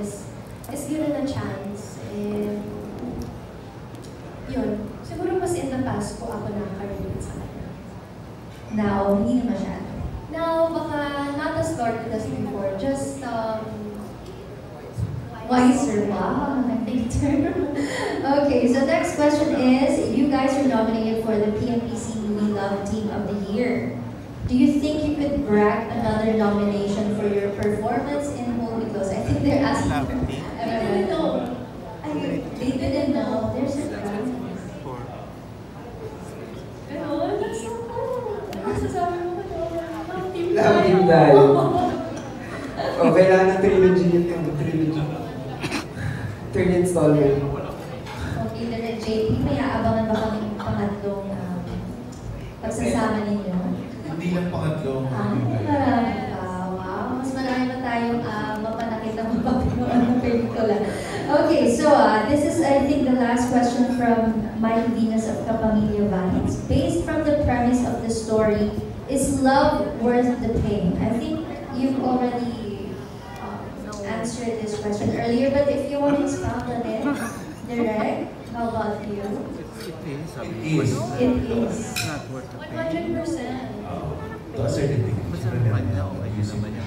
is given a chance. And yun, siguro mas in the past po ako nakaka-relate sa kanya. Now, hindi na masyado. Now, baka not as guarded as before, just Wiser. Wow, I think term. Okay, so next question is, you guys are nominated for the PMPC Movie Love Team of the Year. Do you think you could brag another nomination for your performance in Hold Me Close? I think they're asking. I didn't know. They didn't know. They're surprised. Ganon, that's so cool. Ano sasabi mo ba doon? Love team Love team tayo. O, kailangan ng trilogy yun yung trilogy. Third installment. Okay, then JP, may aabangan ba kami pangatlong pagsasama ninyo? Hindi lang pangatlo. Marami pa. Wow, mas marami pa tayong mapanakit na mapapinood ng pelikula. Okay, so this is, I think, the last question from Mike Venus of Kapamilya Vines. Based from the premise of the story, is love worth the pain? I think you've already answered this question earlier, but if you want to expound on it, Direk, how about you? It is. It is. 100%. To a certain degree. Ayusin mo niya.